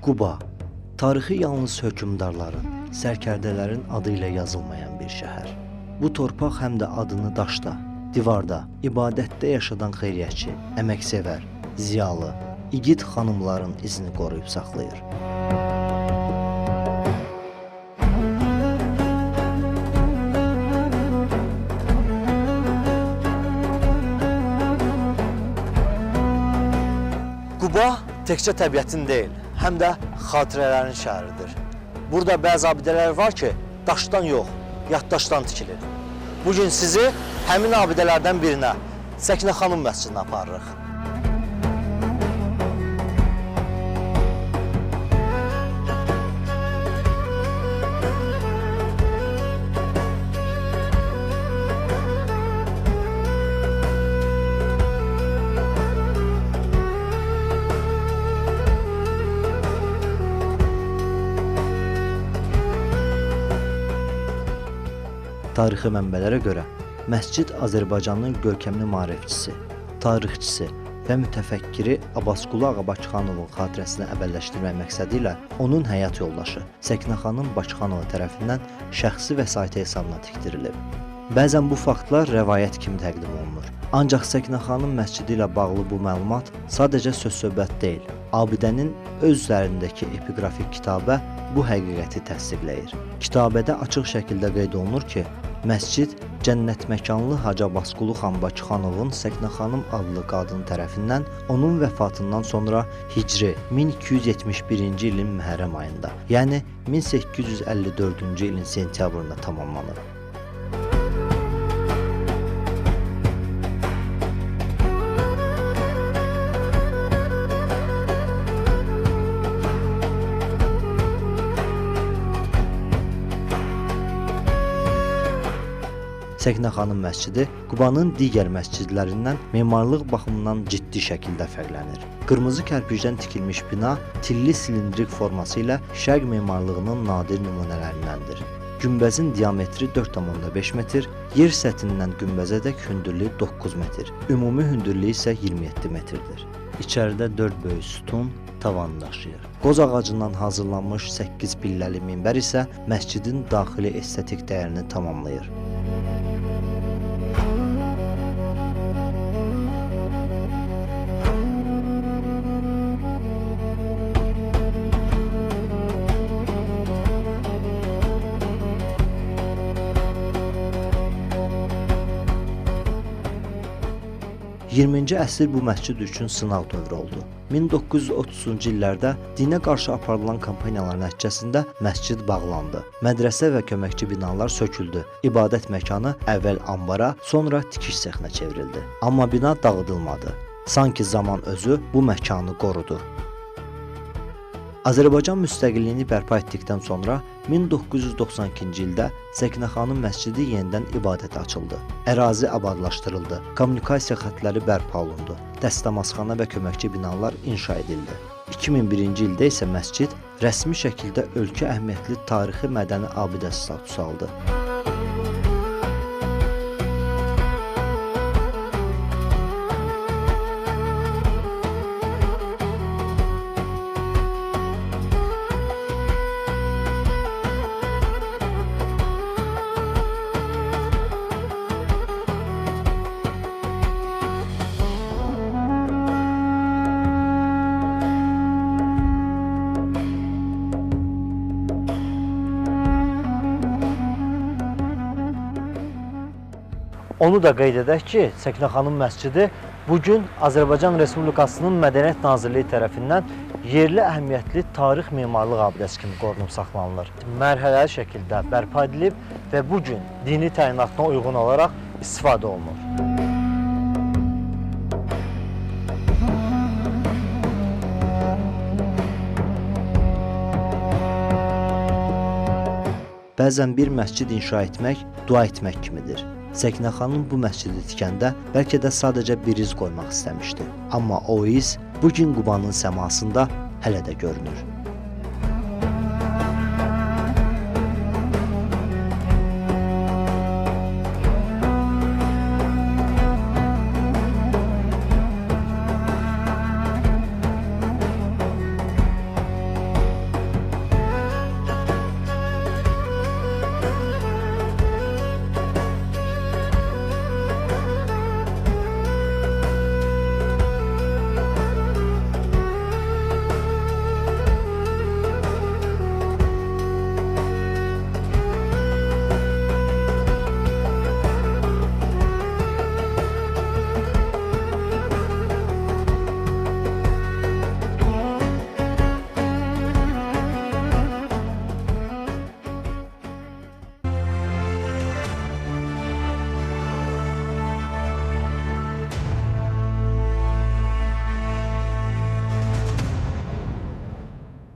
Quba, tarixi yalnız hökmdarların, sərkərdələrin adı ilə yazılmayan bir şəhər. Bu torpaq həm də adını daşda, divarda, ibadətdə yaşadan xeyriyyətçi, əməksevər, ziyalı, igid xanımların izini qoruyub saxlayır. Quba təkcə təbiətin deyil, həm də xatirələrin şəhəridir. Burada bəzi abidələr var ki, daşdan yox, yaddaşdan tikilir. Bugün sizi həmin abidələrdən birinə, Səkinə xanım məscidinə aparırıq. Tarixi mənbələrə görə, məscid Azərbaycanın görkəmli maarifçisi, tarixçisi və mütəfəkkiri Abbasqulu Ağa Bakıxanovun xatirəsini əbəlləşdirmək məqsədi ilə onun həyat yoldaşı Səkinə xanım Bakıxanova tərəfindən şəxsi vəsaiti hesabına tikdirilib. Bəzən bu faktlar rəvayət kimi təqdim olunur. Ancaq Səkinə xanım məscidi ilə bağlı bu məlumat sadəcə söz-söhbət deyil, abidənin öz üzərindəki epiqrafik kitabə bu həqiqəti təsdiqləyir. Kitabədə açıq şəkildə qeyd olunur ki, məscid cənnət məkanlı Hacı Abbasqulu xan Bakıxanovun Səkinə xanım adlı qadın tərəfindən onun vəfatından sonra Hicri 1271-ci ilin Məhərrəm ayında, yəni 1854-cü ilin sentyabrında tamamlanır. Səkinə xanım məscidi Qubanın digər məscidlərindən memarlıq baxımından ciddi şəkildə fərqlənir. Qırmızı kərpicdən tikilmiş bina tilli silindrik forması ilə şərq memarlığının nadir nümunələrindəndir. Günbəzin diametri 4,5 metr, yer səthindən günbəzədək hündürlüyü 9 metr, ümumi hündürlüyü isə 27 metrdir. İçəridə 4 böyük sütun tavanı daşıyır. Qoz ağacından hazırlanmış 8 pilləli minbər isə məscidin daxili estetik dəyərini tamamlayır. –20-ci əsr bu məscid üçün sınaq dövrü oldu. 1930-cu illərdə dinə qarşı aparılan kampaniyalar nəticəsində məscid bağlandı. Mədrəsə və köməkçi binalar söküldü. İbadət məkanı əvvəl ambara, sonra tikiş sexinə çevrildi. Amma bina dağıdılmadı. Sanki zaman özü bu məkanı qorudu. Azərbaycan müstəqilliyini bərpa etdikdən sonra 1992-ci ildə Səkinə xanım məscidi yenidən ibadətə açıldı. Ərazi abadlaşdırıldı, kommunikasiya xətləri bərpa olundu, dəstəmazxana və köməkçi binalar inşa edildi. 2001-ci ildə isə məscid rəsmi şəkildə ölkə əhəmiyyətli tarixi mədəni abidə statusu aldı. Onu da qeyd edək ki, Səkinə xanım məscidi bugün Azərbaycan Respublikasının Mədəniyyət Nazirliyi tərəfindən yerli əhəmiyyətli tarix memarlıq abidəsi kimi qorunub saxlanılır. Mərhələli şəkildə bərpa edilib və bugün dini təyinatına uyğun olaraq istifadə olunur. Bəzən bir məscid inşa etmək, dua etmək kimidir. Səkinə xanım bu məscidi tikəndə bəlkə də sadəcə bir iz qoymaq istəmişdi. Amma o iz bugün Qubanın səmasında hələ də görünür.